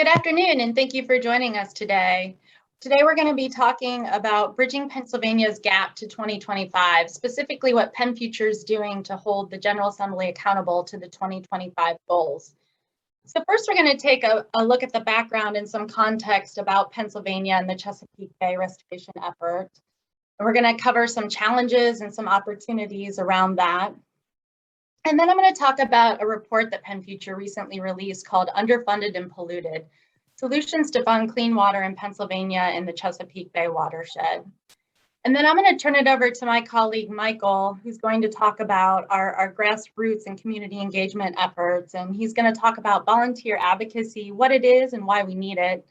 Good afternoon, and thank you for joining us today. Today, we're going to be talking about bridging Pennsylvania's gap to 2025, specifically what PennFuture is doing to hold the General Assembly accountable to the 2025 goals. So first, we're going to take a look at the background and some context about Pennsylvania and the Chesapeake Bay restoration effort. And we're going to cover some challenges and some opportunities around that. And then I'm going to talk about a report that PennFuture recently released called Underfunded and Polluted, Solutions to Fund Clean Water in Pennsylvania and the Chesapeake Bay Watershed. And then I'm going to turn it over to my colleague, Michael, who's going to talk about our grassroots and community engagement efforts. And he's going to talk about volunteer advocacy, what it is and why we need it,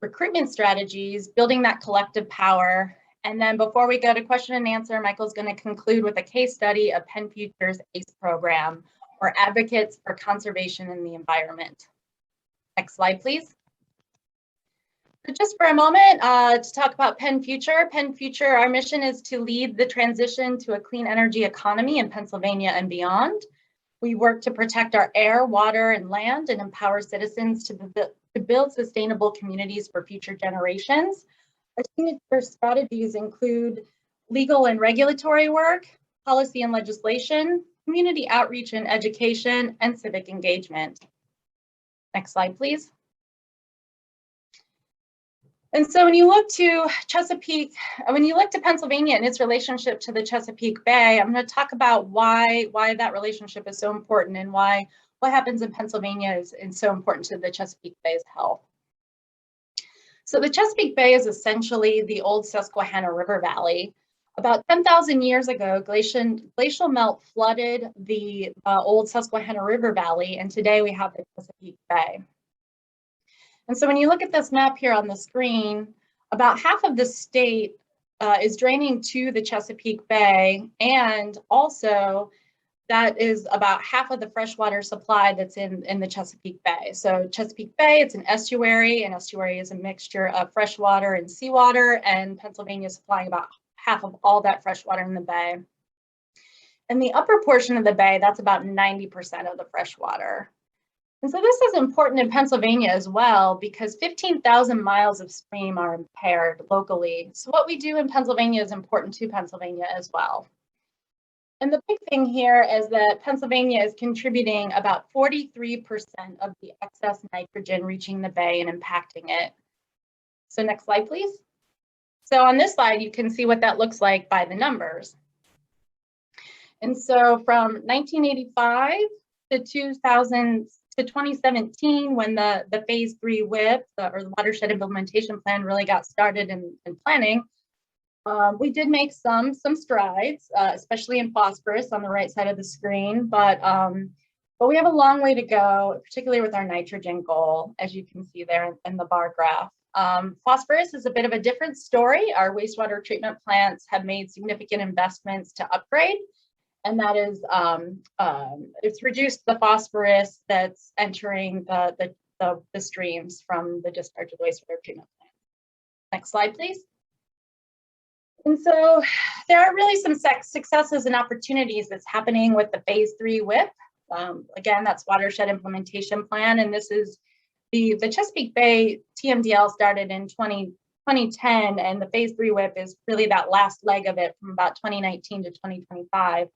recruitment strategies, building that collective power. And then before we go to question and answer, Michael's going to conclude with a case study of PennFuture's ACE program, or Advocates for Conservation in the Environment. Next slide, please. So just for a moment to talk about PennFuture. PennFuture, our mission is to lead the transition to a clean energy economy in Pennsylvania and beyond. We work to protect our air, water, and land and empower citizens to build sustainable communities for future generations. Our signature strategies include legal and regulatory work, policy and legislation, community outreach and education, and civic engagement. Next slide, please. And so when you look to Pennsylvania and its relationship to the Chesapeake Bay, I'm going to talk about why that relationship is so important and why what happens in Pennsylvania is so important to the Chesapeake Bay's health. So the Chesapeake Bay is essentially the old Susquehanna River Valley. About 10,000 years ago, glacial melt flooded the old Susquehanna River Valley, and today we have the Chesapeake Bay. And so when you look at this map here on the screen, about half of the state is draining to the Chesapeake Bay, and also that is about half of the freshwater supply that's in the Chesapeake Bay. So Chesapeake Bay, it's an estuary. An estuary is a mixture of freshwater and seawater, and Pennsylvania is supplying about half of all that freshwater in the bay. In the upper portion of the bay, that's about 90% of the freshwater. And so this is important in Pennsylvania as well, because 15,000 miles of stream are impaired locally. So what we do in Pennsylvania is important to Pennsylvania as well. And the big thing here is that Pennsylvania is contributing about 43% of the excess nitrogen reaching the bay and impacting it. So next slide, please. So on this slide, you can see what that looks like by the numbers. And so from 1985 to 2017, when the phase 3 WIP, or the Watershed Implementation Plan, really got started in planning, we did make some strides, especially in phosphorus on the right side of the screen, but we have a long way to go, particularly with our nitrogen goal, as you can see there in the bar graph. Phosphorus is a bit of a different story. Our wastewater treatment plants have made significant investments to upgrade, and that is, it's reduced the phosphorus that's entering the streams from the discharge of the wastewater treatment plant. Next slide, please. And so there are really some successes and opportunities that's happening with the phase 3 WIP. Again, that's Watershed Implementation Plan, and this is the Chesapeake Bay TMDL started in 2010, and the phase 3 WIP is really that last leg of it from about 2019 to 2025.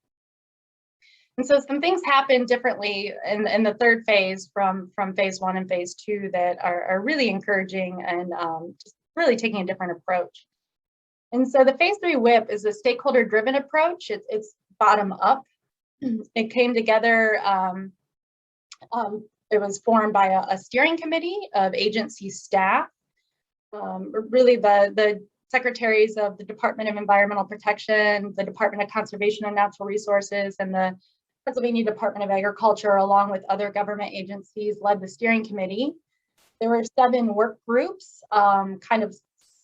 And so some things happen differently in the third phase from phase 1 and phase 2 that are really encouraging and just really taking a different approach. And so the phase 3 WIP is a stakeholder-driven approach. It's bottom up. It came together, it was formed by a steering committee of agency staff, really the secretaries of the Department of Environmental Protection, the Department of Conservation and Natural Resources, and the Pennsylvania Department of Agriculture, along with other government agencies, led the steering committee. There were 7 work groups, kind of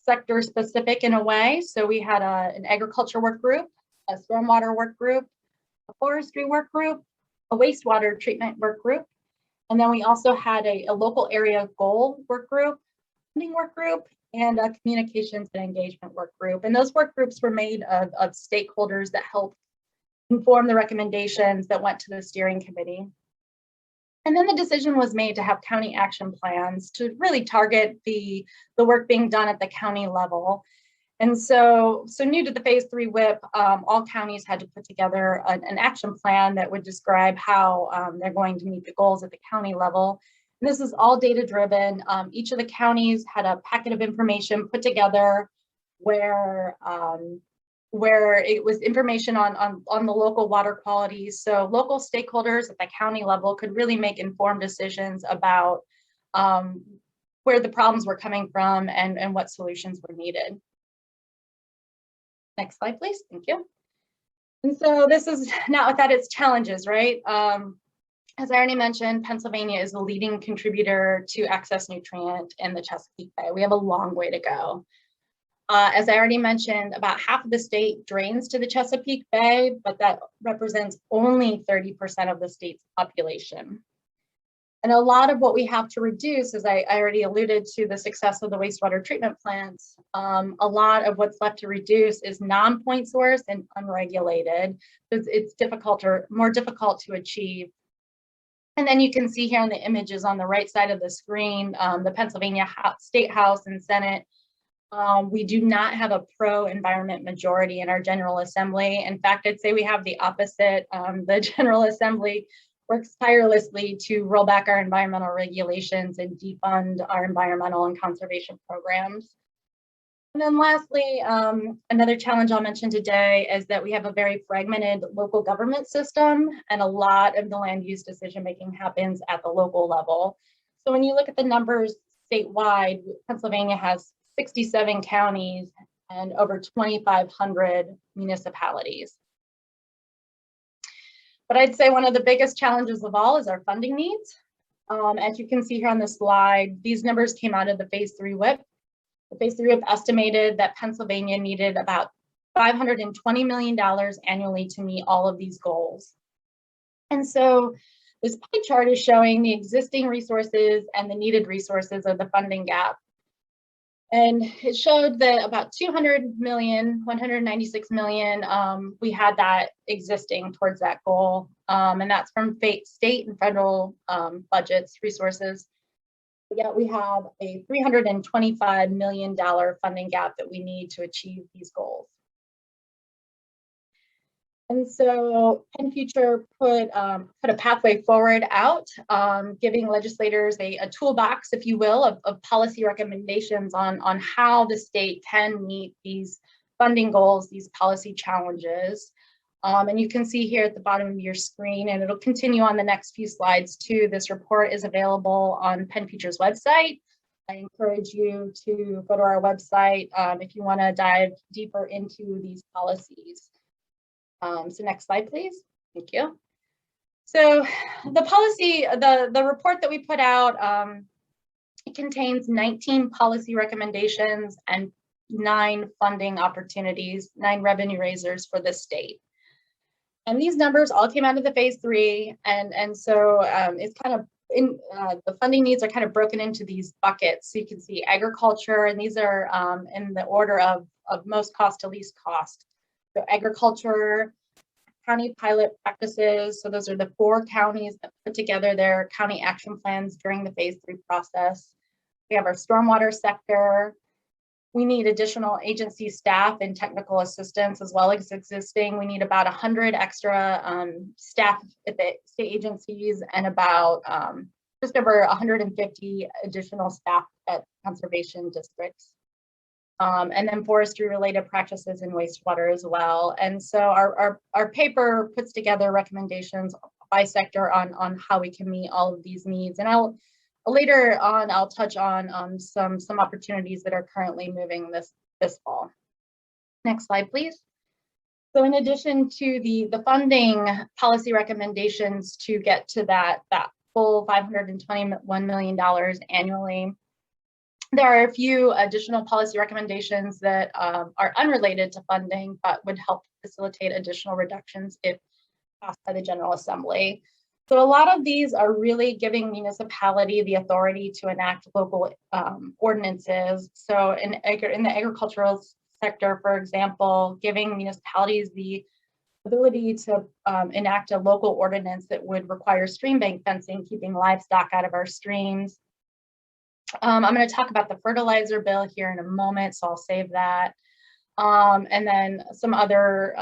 sector specific in a way. So we had an agriculture work group, a stormwater work group, a forestry work group, a wastewater treatment work group, and then we also had a local area goal work group, funding work group, and a communications and engagement work group. And those work groups were made of stakeholders that helped inform the recommendations that went to the steering committee. And then the decision was made to have county action plans to really target the work being done at the county level. And so new to the phase 3 WIP, all counties had to put together an action plan that would describe how they're going to meet the goals at the county level. And this is all data driven. Each of the counties had a packet of information put together where it was information on the local water quality. So local stakeholders at the county level could really make informed decisions about where the problems were coming from and what solutions were needed. Next slide, please. Thank you. And so this is not without its challenges, right? As I already mentioned, Pennsylvania is the leading contributor to excess nutrient in the Chesapeake Bay. We have a long way to go. As I already mentioned, about half of the state drains to the Chesapeake Bay, but that represents only 30% of the state's population. And a lot of what we have to reduce, as I already alluded to the success of the wastewater treatment plants, a lot of what's left to reduce is non-point source and unregulated. It's difficult or more difficult to achieve. And then you can see here in the images on the right side of the screen, the Pennsylvania State House and Senate. We do not have a pro-environment majority in our General Assembly. In fact, I'd say we have the opposite. The General Assembly works tirelessly to roll back our environmental regulations and defund our environmental and conservation programs. And then lastly, another challenge I'll mention today is that we have a very fragmented local government system, and a lot of the land use decision-making happens at the local level. So when you look at the numbers statewide, Pennsylvania has 67 counties and over 2,500 municipalities. But I'd say one of the biggest challenges of all is our funding needs. As you can see here on the slide, these numbers came out of the phase 3 WIP. The phase 3 WIP estimated that Pennsylvania needed about $520 million annually to meet all of these goals. And so this pie chart is showing the existing resources and the needed resources of the funding gap. And it showed that about 196 million, we had that existing towards that goal. And that's from state and federal budgets, resources. But yet we have a $325 million funding gap that we need to achieve these goals. And so PennFuture put a pathway forward out, giving legislators a toolbox, if you will, of policy recommendations on how the state can meet these funding goals, these policy challenges. And you can see here at the bottom of your screen, and it'll continue on the next few slides too. This report is available on PennFuture's website. I encourage you to go to our website if you want to dive deeper into these policies. So next slide, please. Thank you. So the policy, the report that we put out, it contains 19 policy recommendations and 9 funding opportunities, 9 revenue raisers for the state. And these numbers all came out of the phase 3, and so it's kind of the funding needs are kind of broken into these buckets. So you can see agriculture, and these are in the order of most cost to least cost. So agriculture, county pilot practices. So those are the 4 counties that put together their county action plans during the phase 3 process. We have our stormwater sector. We need additional agency staff and technical assistance as well as existing. We need about 100 extra staff at the state agencies and about just over 150 additional staff at conservation districts. And then forestry related practices in wastewater as well. And so our paper puts together recommendations by sector on how we can meet all of these needs. And later on, I'll touch on some opportunities that are currently moving this fall. Next slide, please. So in addition to the funding policy recommendations to get to that full $521 million annually, there are a few additional policy recommendations that are unrelated to funding, but would help facilitate additional reductions if passed by the General Assembly. So a lot of these are really giving municipality the authority to enact local ordinances. So in the agricultural sector, for example, giving municipalities the ability to enact a local ordinance that would require stream bank fencing, keeping livestock out of our streams. I'm going to talk about the fertilizer bill here in a moment, so I'll save that. And then some other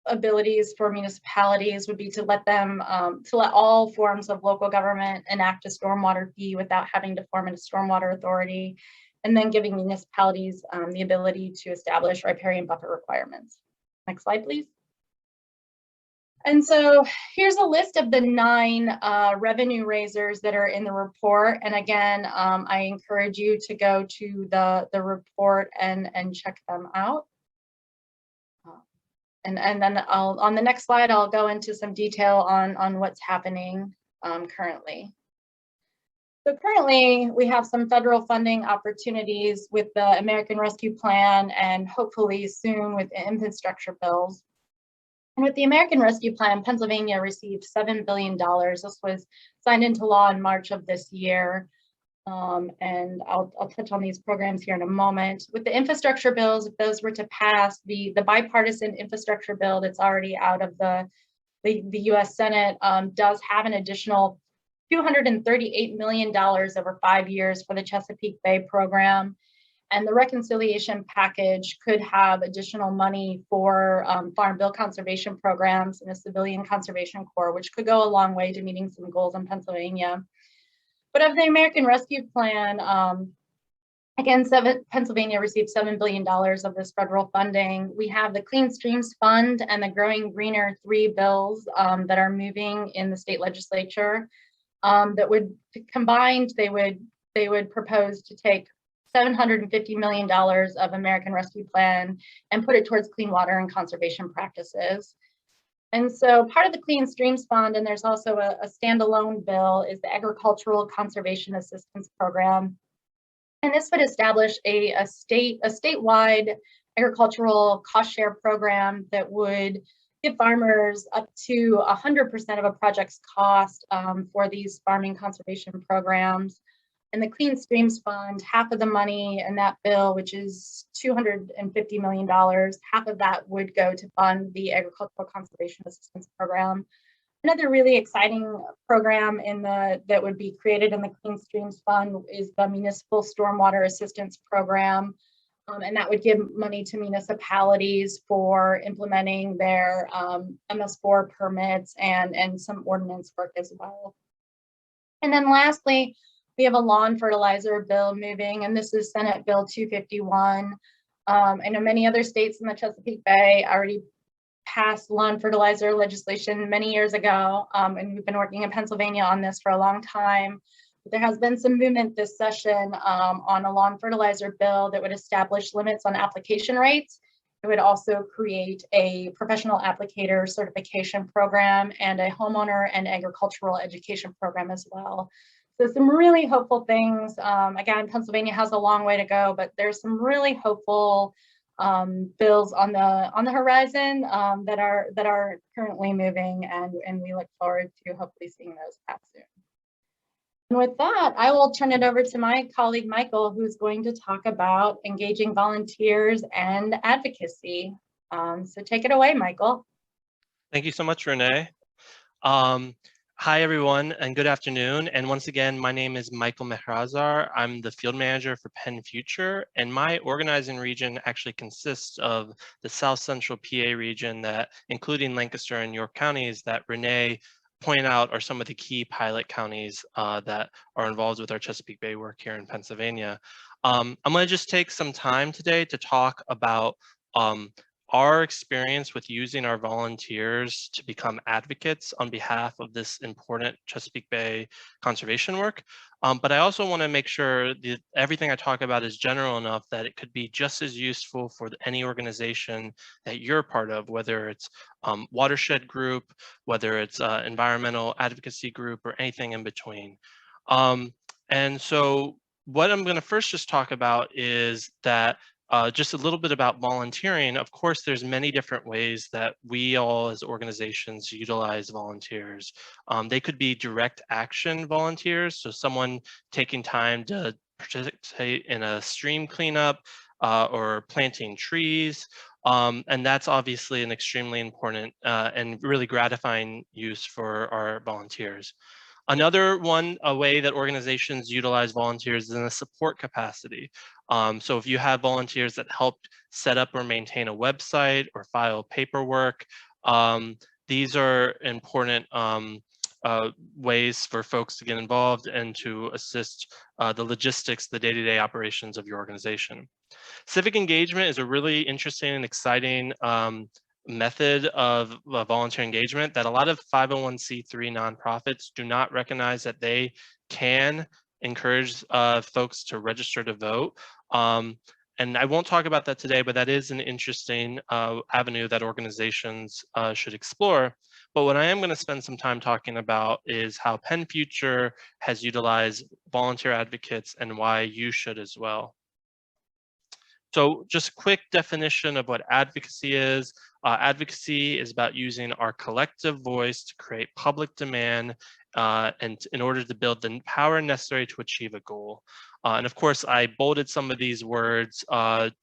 abilities for municipalities would be to let them, to let all forms of local government enact a stormwater fee without having to form a stormwater authority, and then giving municipalities the ability to establish riparian buffer requirements. Next slide, please. And so here's a list of the 9 revenue raisers that are in the report. And again, I encourage you to go to the report and check them out. And then on the next slide, I'll go into some detail on what's happening currently. So currently, we have some federal funding opportunities with the American Rescue Plan and hopefully soon with infrastructure bills. And with the American Rescue Plan, Pennsylvania received $7 billion. This was signed into law in March of this year. And I'll touch on these programs here in a moment. With the infrastructure bills, if those were to pass, the bipartisan infrastructure bill that's already out of the US Senate does have an additional $238 million over 5 years for the Chesapeake Bay program. And the reconciliation package could have additional money for farm bill conservation programs and a civilian conservation corps, which could go a long way to meeting some goals in Pennsylvania. But of the American Rescue Plan, again, Pennsylvania received $7 billion of this federal funding. We have the Clean Streams Fund and the Growing Greener 3 bills that are moving in the state legislature that would combined, they would propose to take $750 million of American Rescue Plan and put it towards clean water and conservation practices. And so part of the Clean Streams Fund, and there's also a standalone bill, is the Agricultural Conservation Assistance Program. And this would establish a statewide agricultural cost share program that would give farmers up to 100% of a project's cost for these farming conservation programs. And the Clean Streams Fund, half of the money in that bill, which is $250 million, half of that would go to fund the Agricultural Conservation Assistance Program. Another really exciting program that would be created in the Clean Streams Fund is the Municipal Stormwater Assistance Program. And that would give money to municipalities for implementing their MS4 permits and some ordinance work as well. And then lastly, we have a lawn fertilizer bill moving, and this is Senate Bill 251. I know many other states in the Chesapeake Bay already passed lawn fertilizer legislation many years ago, and we've been working in Pennsylvania on this for a long time. But there has been some movement this session on a lawn fertilizer bill that would establish limits on application rates. It would also create a professional applicator certification program and a homeowner and agricultural education program as well. So some really hopeful things. Again, Pennsylvania has a long way to go, but there's some really hopeful bills on the horizon that are currently moving, and we look forward to hopefully seeing those pass soon. And with that, I will turn it over to my colleague Michael, who's going to talk about engaging volunteers and advocacy. So take it away, Michael. Thank you so much, Renee. Hi, everyone, and good afternoon. And once again, my name is Michael Mehrazar. I'm the field manager for PennFuture, and my organizing region actually consists of the South Central PA region, that, including Lancaster and York counties, that Renee pointed out are some of the key pilot counties that are involved with our Chesapeake Bay work here in Pennsylvania. I'm going to just take some time today to talk about our experience with using our volunteers to become advocates on behalf of this important Chesapeake Bay conservation work. But I also want to make sure that everything I talk about is general enough that it could be just as useful for any organization that you're part of, whether it's watershed group, whether it's environmental advocacy group, or anything in between. And so what I'm going to first just talk about is that just a little bit about volunteering. Of course, there's many different ways that we all as organizations utilize volunteers. They could be direct action volunteers, so someone taking time to participate in a stream cleanup or planting trees, And that's obviously an extremely important and really gratifying use for our volunteers. Another one, a way that organizations utilize volunteers is in a support capacity. So if you have volunteers that help set up or maintain a website or file paperwork, these are important ways for folks to get involved and to assist the logistics, the day-to-day operations of your organization. Civic engagement is a really interesting and exciting method of volunteer engagement that a lot of 501c3 nonprofits do not recognize that they can encourage folks to register to vote. And I won't talk about that today, but that is an interesting avenue that organizations should explore. But what I am going to spend some time talking about is how PennFuture has utilized volunteer advocates and why you should as well. So just a quick definition of what advocacy is. Advocacy is about using our collective voice to create public demand and in order to build the power necessary to achieve a goal. And of course, I bolded some of these words,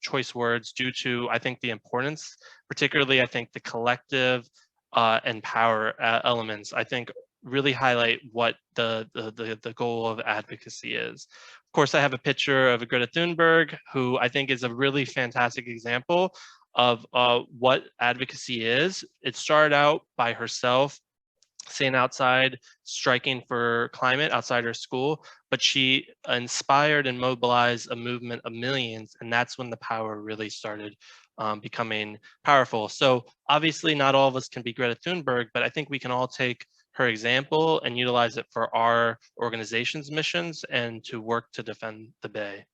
choice words, due to, I think, the importance, particularly, I think, the collective and power elements, I think, really highlight what the goal of advocacy is. Of course, I have a picture of Greta Thunberg, who I think is a really fantastic example of what advocacy is. It started out by herself staying outside, striking for climate outside her school, but she inspired and mobilized a movement of millions, and that's when the power really started becoming powerful. So obviously not all of us can be Greta Thunberg, but I think we can all take her example and utilize it for our organization's missions and to work to defend the Bay.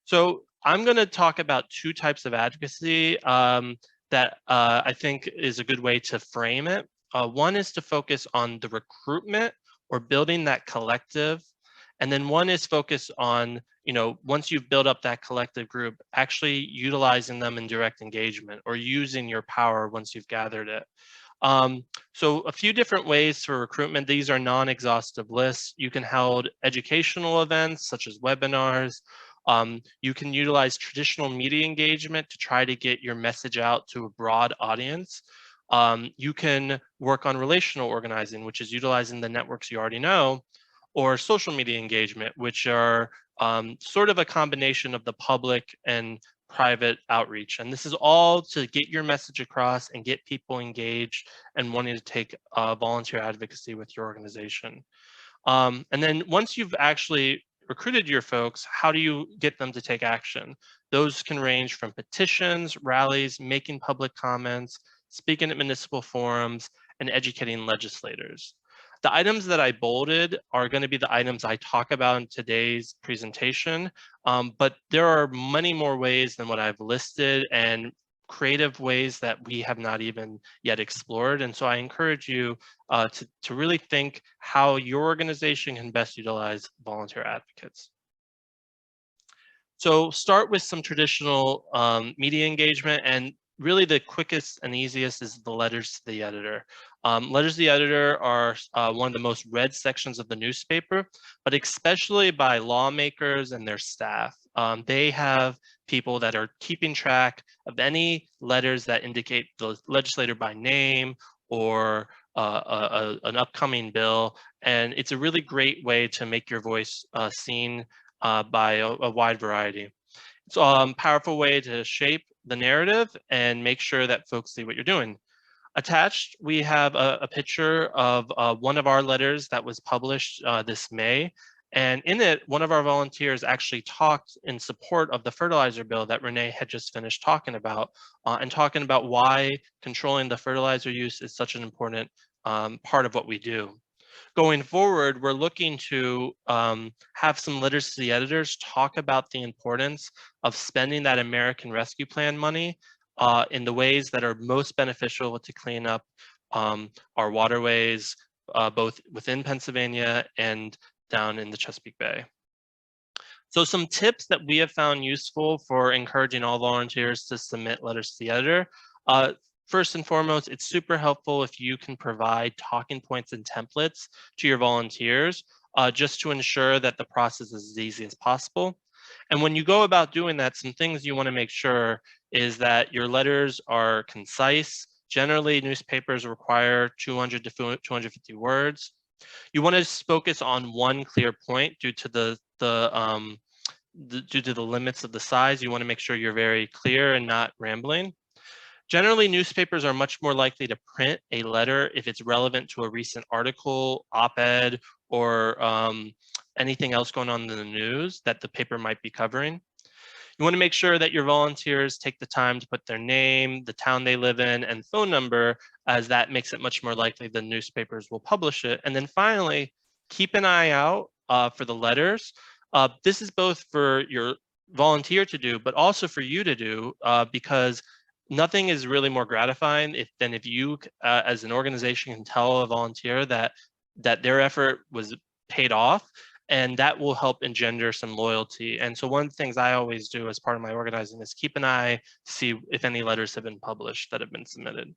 So I'm going to talk about two types of advocacy that I think is a good way to frame it. One is to focus on the recruitment or building that collective. And then one is focused on, once you've built up that collective group, actually utilizing them in direct engagement or using your power once you've gathered it. So a few different ways for recruitment. These are non-exhaustive lists. You can hold educational events such as webinars. You can utilize traditional media engagement to try to get your message out to a broad audience. You can work on relational organizing, which is utilizing the networks you already know, or social media engagement, which are sort of a combination of the public and private outreach. And this is all to get your message across and get people engaged and wanting to take volunteer advocacy with your organization. And then once you've actually recruited your folks, how do you get them to take action? Those can range from petitions, rallies, making public comments, speaking at municipal forums, and educating legislators. The items that I bolded are going to be the items I talk about in today's presentation, but there are many more ways than what I've listed and creative ways that we have not even yet explored. And so I encourage you to really think how your organization can best utilize volunteer advocates. So start with some traditional media engagement, and really the quickest and easiest is the letters to the editor. Letters to the editor are one of the most read sections of the newspaper, but especially by lawmakers and their staff. They have people that are keeping track of any letters that indicate the legislator by name or an upcoming bill. And it's a really great way to make your voice seen by a wide variety. It's a powerful way to shape the narrative and make sure that folks see what you're doing. Attached, we have a picture of one of our letters that was published this May. And in it, one of our volunteers actually talked in support of the fertilizer bill that Renee had just finished talking about, and talking about why controlling the fertilizer use is such an important part of what we do. Going forward, we're looking to have some letters to the editors talk about the importance of spending that American Rescue Plan money in the ways that are most beneficial to clean up our waterways, both within Pennsylvania and down in the Chesapeake Bay. So some tips that we have found useful for encouraging all volunteers to submit letters to the editor. First and foremost, it's super helpful if you can provide talking points and templates to your volunteers just to ensure that the process is as easy as possible. And when you go about doing that, some things you want to make sure is that your letters are concise. Generally, newspapers require 200 to 250 words. You want to focus on one clear point due to the limits of the size. You want to make sure you're very clear and not rambling. Generally, newspapers are much more likely to print a letter if it's relevant to a recent article, op-ed, or anything else going on in the news that the paper might be covering. You want to make sure that your volunteers take the time to put their name, the town they live in, and phone number, as that makes it much more likely the newspapers will publish it. And then finally, keep an eye out for the letters. This is both for your volunteer to do, but also for you to do, because nothing is really more gratifying than if you, as an organization, can tell a volunteer that their effort was paid off, and that will help engender some loyalty. And so one of the things I always do as part of my organizing is keep an eye to see if any letters have been published that have been submitted.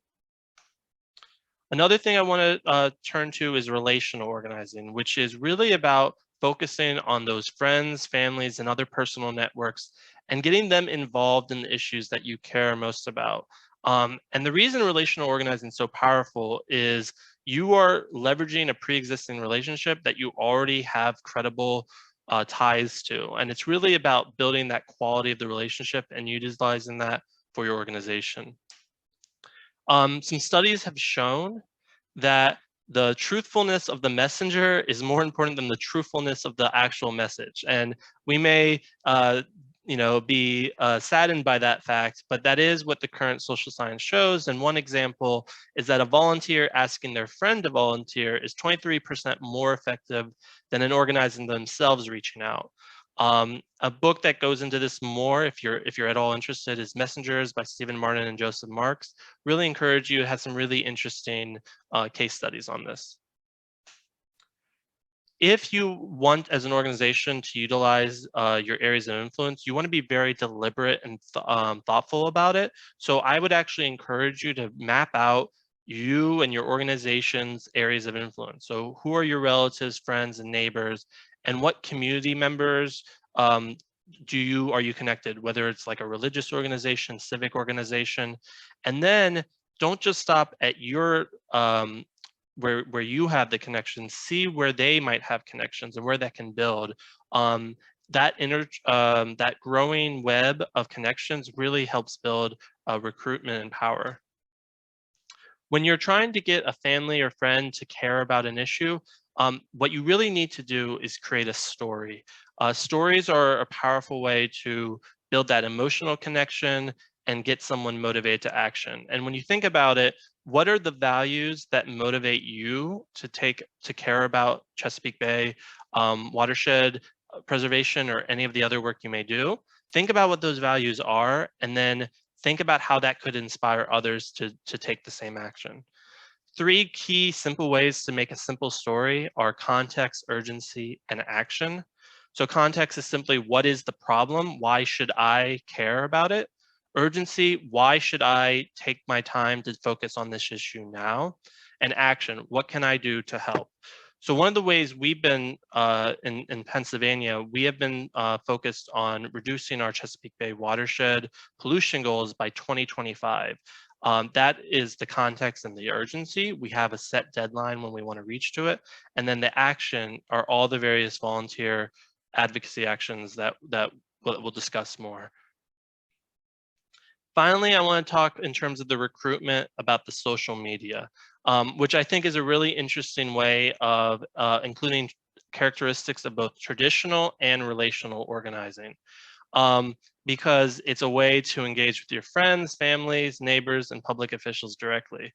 Another thing I want to turn to is relational organizing, which is really about focusing on those friends, families, and other personal networks and getting them involved in the issues that you care most about. And the reason relational organizing is so powerful is you are leveraging a pre-existing relationship that you already have credible ties to. And it's really about building that quality of the relationship and utilizing that for your organization. Some studies have shown that the truthfulness of the messenger is more important than the truthfulness of the actual message. And we may be saddened by that fact, but that is what the current social science shows. And one example is that a volunteer asking their friend to volunteer is 23% more effective than an organizing themselves reaching out. A book that goes into this more, if you're at all interested, is Messengers by Stephen Martin and Joseph Marks. Really encourage you. It has some really interesting case studies on this. If you want, as an organization, to utilize your areas of influence, you want to be very deliberate and thoughtful about it. So I would actually encourage you to map out you and your organization's areas of influence. So who are your relatives, friends, and neighbors, and what community members are you connected, whether it's like a religious organization, civic organization, and then don't just stop at your where you have the connections, see where they might have connections and where that can build. That growing web of connections really helps build recruitment and power. When you're trying to get a family or friend to care about an issue, what you really need to do is create a story. Stories are a powerful way to build that emotional connection and get someone motivated to action. And when you think about it, what are the values that motivate you to care about Chesapeake Bay watershed preservation or any of the other work you may do? Think about what those values are, and then think about how that could inspire others to take the same action. 3 key simple ways to make a simple story are context, urgency, and action. So context is simply, what is the problem? Why should I care about it? Urgency, why should I take my time to focus on this issue now? And action, what can I do to help? So one of the ways we've been in Pennsylvania, we have been focused on reducing our Chesapeake Bay watershed pollution goals by 2025. That is the context and the urgency. We have a set deadline when we want to reach to it. And then the action are all the various volunteer advocacy actions that we'll discuss more. Finally, I want to talk in terms of the recruitment about the social media, which I think is a really interesting way of including characteristics of both traditional and relational organizing, because it's a way to engage with your friends, families, neighbors, and public officials directly,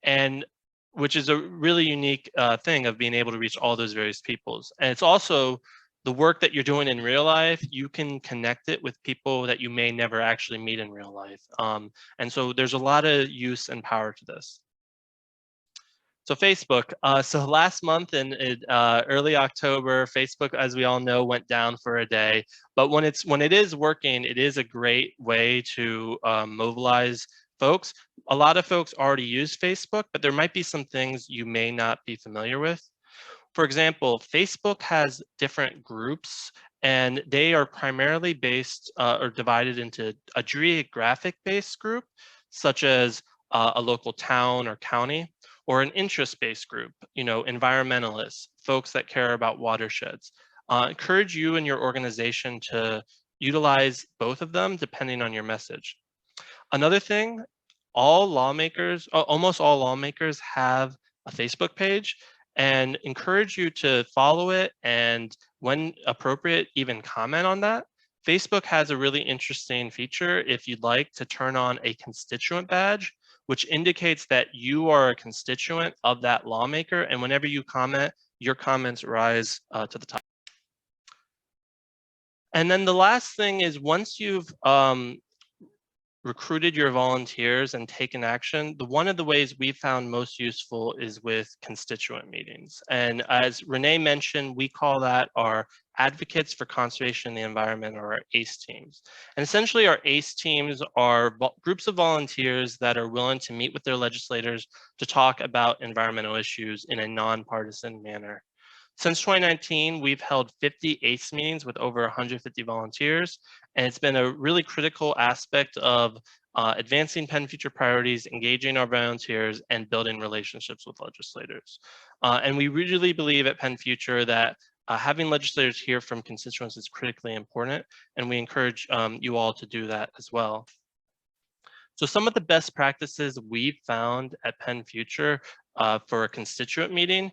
and which is a really unique thing of being able to reach all those various peoples. And it's also the work that you're doing in real life, you can connect it with people that you may never actually meet in real life. And so there's a lot of use and power to this. So Facebook, so last month in early October, Facebook, as we all know, went down for a day. But when it is working, it is a great way to mobilize folks. A lot of folks already use Facebook, but there might be some things you may not be familiar with. For example, Facebook has different groups And they are primarily based or divided into a geographic-based group, such as a local town or county, or an interest-based group, environmentalists, folks that care about watersheds. Encourage you and your organization to utilize both of them depending on your message. Another thing, almost all lawmakers have a Facebook page, and encourage you to follow it, and when appropriate, even comment on that. Facebook has a really interesting feature if you'd like to turn on a constituent badge, which indicates that you are a constituent of that lawmaker, and whenever you comment, your comments rise to the top. And then the last thing is, once you've recruited your volunteers and taken action, one of the ways we found most useful is with constituent meetings. And as Renee mentioned, we call that our Advocates for Conservation and the Environment, or our ACE teams. And essentially our ACE teams are groups of volunteers that are willing to meet with their legislators to talk about environmental issues in a nonpartisan manner. Since 2019, we've held 50 ACE meetings with over 150 volunteers, and it's been a really critical aspect of advancing PennFuture priorities, engaging our volunteers, and building relationships with legislators. And we really believe at PennFuture that having legislators hear from constituents is critically important, and we encourage you all to do that as well. So some of the best practices we've found at PennFuture for a constituent meeting,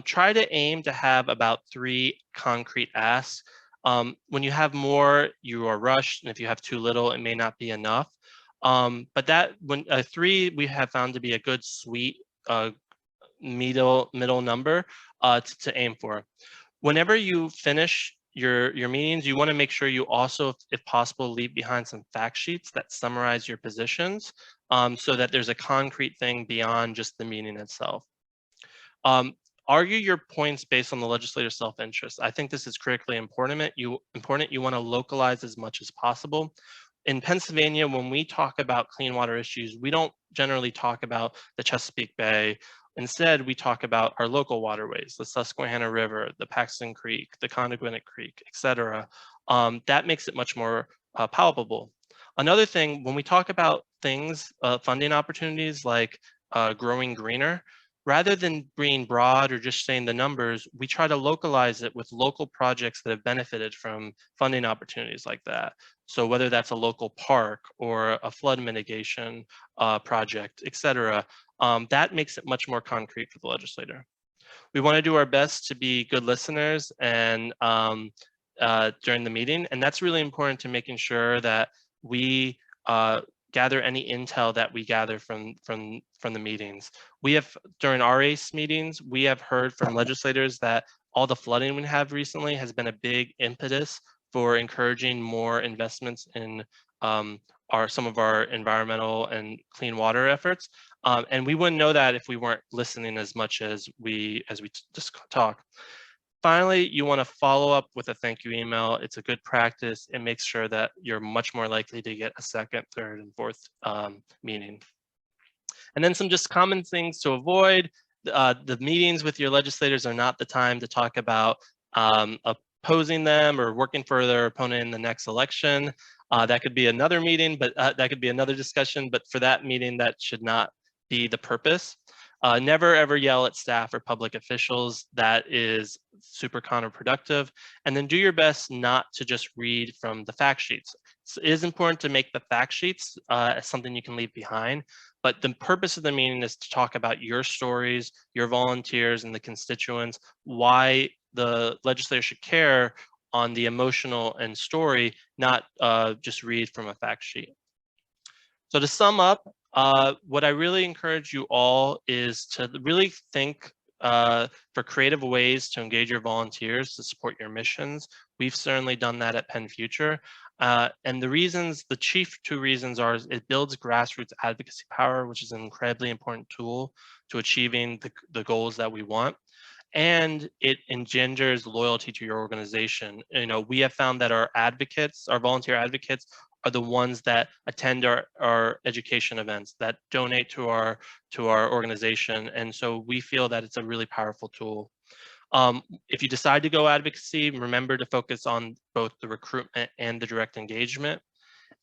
try to aim to have about 3 concrete asks. When you have more, you are rushed, and if you have too little, it may not be enough. But that when 3 we have found to be a good sweet middle number to aim for. Whenever you finish your meetings, you want to make sure you also, if possible, leave behind some fact sheets that summarize your positions, so that there's a concrete thing beyond just the meeting itself. Argue your points based on the legislator's self-interest. I think this is critically important. You want to localize as much as possible. In Pennsylvania, when we talk about clean water issues, we don't generally talk about the Chesapeake Bay. Instead, we talk about our local waterways, the Susquehanna River, the Paxton Creek, the Connequinnet Creek, etc. That makes it much more palpable. Another thing, when we talk about things, funding opportunities like growing greener, rather than being broad or just saying the numbers, we try to localize it with local projects that have benefited from funding opportunities like that. So whether that's a local park or a flood mitigation project, etc., that makes it much more concrete for the legislator. We want to do our best to be good listeners and during the meeting, and that's really important to making sure that we gather any intel that we gather from the meetings. We have, during our ACE meetings, we have heard from legislators that all the flooding we have recently has been a big impetus for encouraging more investments in some of our environmental and clean water efforts. And we wouldn't know that if we weren't listening as much as we just talk. Finally, you want to follow up with a thank you email. It's a good practice. It makes sure that you're much more likely to get a second, third, and fourth meeting. And then some just common things to avoid. The meetings with your legislators are not the time to talk about opposing them or working for their opponent in the next election. That could be another meeting, but that could be another discussion. But for that meeting, that should not be the purpose. Never ever yell at staff or public officials. That is super counterproductive. And then do your best not to just read from the fact sheets. So it is important to make the fact sheets as something you can leave behind. But the purpose of the meeting is to talk about your stories, your volunteers, and the constituents, why the legislator should care on the emotional and story, not just read from a fact sheet. So to sum up, what I really encourage you all is to really think for creative ways to engage your volunteers to support your missions. We've certainly done that at PennFuture. And the chief 2 reasons are, it builds grassroots advocacy power, which is an incredibly important tool to achieving the goals that we want. And it engenders loyalty to your organization. We have found that our volunteer advocates, are the ones that attend our education events, that donate to our organization. And so we feel that it's a really powerful tool. If you decide to go advocacy, remember to focus on both the recruitment and the direct engagement.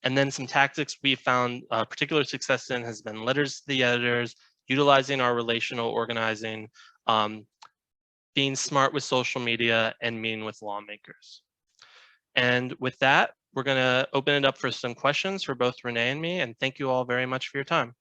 And then some tactics we found particular success in has been letters to the editors, utilizing our relational organizing, being smart with social media, and meeting with lawmakers. And with that, we're going to open it up for some questions for both Renee and me, and thank you all very much for your time.